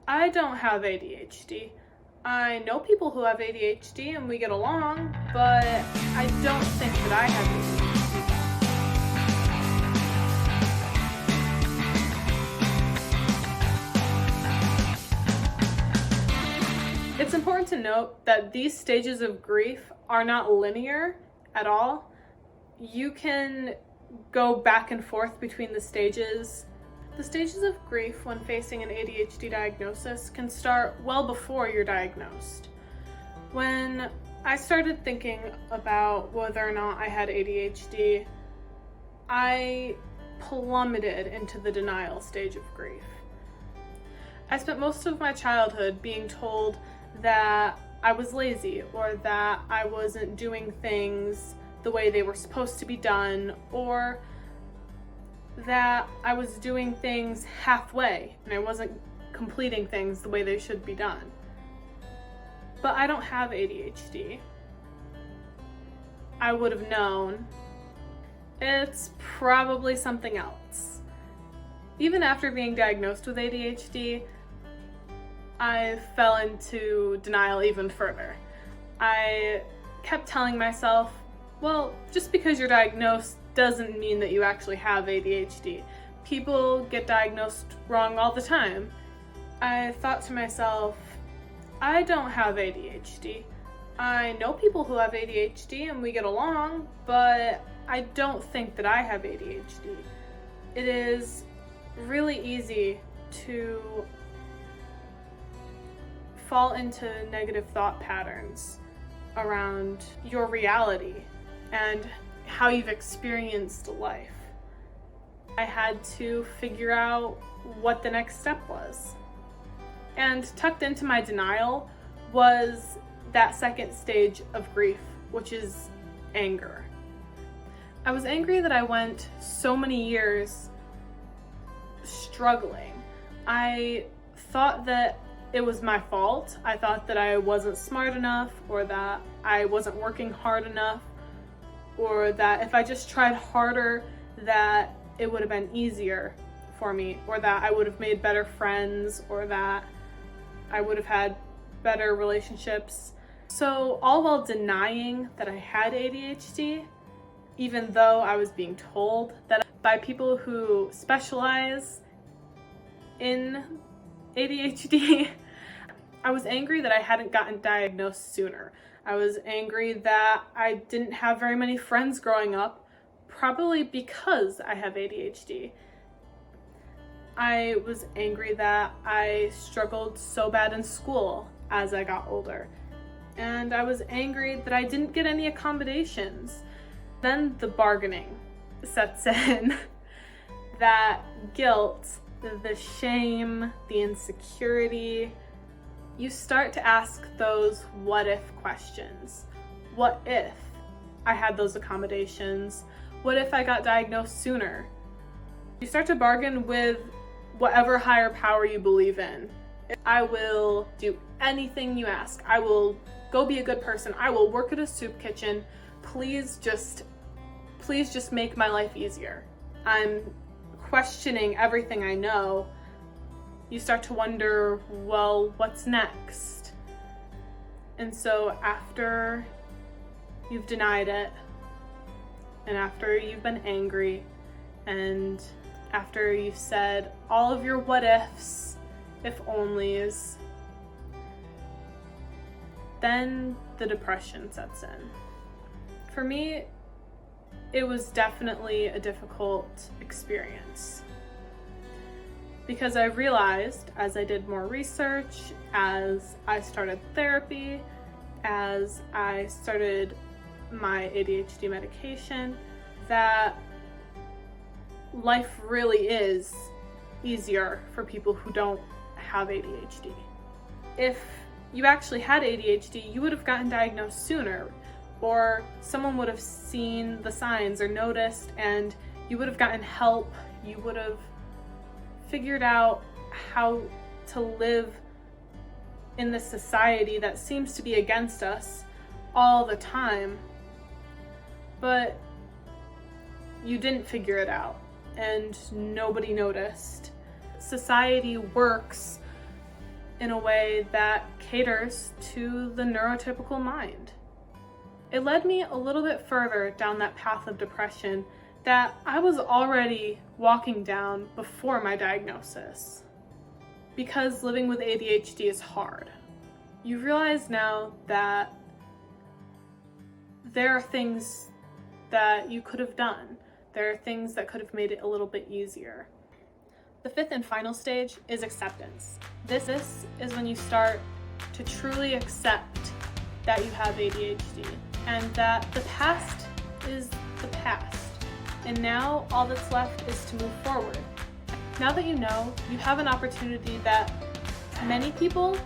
I don't have ADHD. I know people who have ADHD and we get along, but I don't think that I have ADHD. It's important to note that these stages of grief are not linear at all. You can go back and forth between the stages. The stages of grief when facing an ADHD diagnosis can start well before you're diagnosed. When I started thinking about whether or not I had ADHD, I plummeted into the denial stage of grief. I spent most of my childhood being told that I was lazy or that I wasn't doing things the way they were supposed to be done, or that I was doing things halfway and I wasn't completing things the way they should be done. But I don't have ADHD. I would have known. It's probably something else. Even after being diagnosed with ADHD, I fell into denial even further. I kept telling myself, well, just because you're diagnosed doesn't mean that you actually have ADHD. People get diagnosed wrong all the time. I thought to myself, I don't have ADHD. I know people who have ADHD and we get along, but I don't think that I have ADHD. It is really easy to fall into negative thought patterns around your reality and how you've experienced life. I had to figure out what the next step was. And tucked into my denial was that second stage of grief, which is anger. I was angry that I went so many years struggling. I thought that it was my fault. I thought that I wasn't smart enough, or that I wasn't working hard enough, or that if I just tried harder that it would have been easier for me, or that I would have made better friends, or that I would have had better relationships. So all while denying that I had ADHD, even though I was being told that by people who specialize in ADHD, I was angry that I hadn't gotten diagnosed sooner. I was angry that I didn't have very many friends growing up, probably because I have ADHD. I was angry that I struggled so bad in school as I got older. And I was angry that I didn't get any accommodations. Then the bargaining sets in. That guilt, the shame, the insecurity. You start to ask those what if questions. What if I had those accommodations? What if I got diagnosed sooner? You start to bargain with whatever higher power you believe in. I will do anything you ask. I will go be a good person. I will work at a soup kitchen. Please just make my life easier. I'm questioning everything I know. You start to wonder, well, what's next? And so after you've denied it, and after you've been angry, and after you've said all of your what ifs, if onlys, then the depression sets in. For me, it was definitely a difficult experience, because I realized as I did more research, as I started therapy, as I started my ADHD medication, that life really is easier for people who don't have ADHD. If you actually had ADHD, you would have gotten diagnosed sooner, or someone would have seen the signs or noticed, and you would have gotten help. You would have figured out how to live in this society that seems to be against us all the time. But you didn't figure it out, and nobody noticed. Society works in a way that caters to the neurotypical mind. It led me a little bit further down that path of depression that I was already walking down before my diagnosis. Because living with ADHD is hard. You realize now that there are things that you could have done. There are things that could have made it a little bit easier. The fifth and final stage is acceptance. This is when you start to truly accept that you have ADHD and that the past is the past. And now all that's left is to move forward. Now that you know, you have an opportunity that many people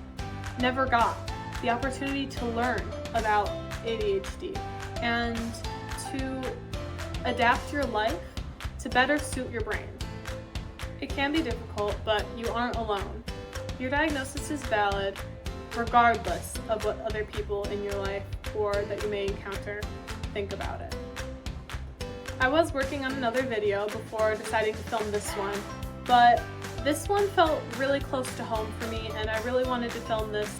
never got. The opportunity to learn about ADHD and to adapt your life to better suit your brain. It can be difficult, but you aren't alone. Your diagnosis is valid regardless of what other people in your life or that you may encounter think about it. I was working on another video before deciding to film this one, but this one felt really close to home for me, and I really wanted to film this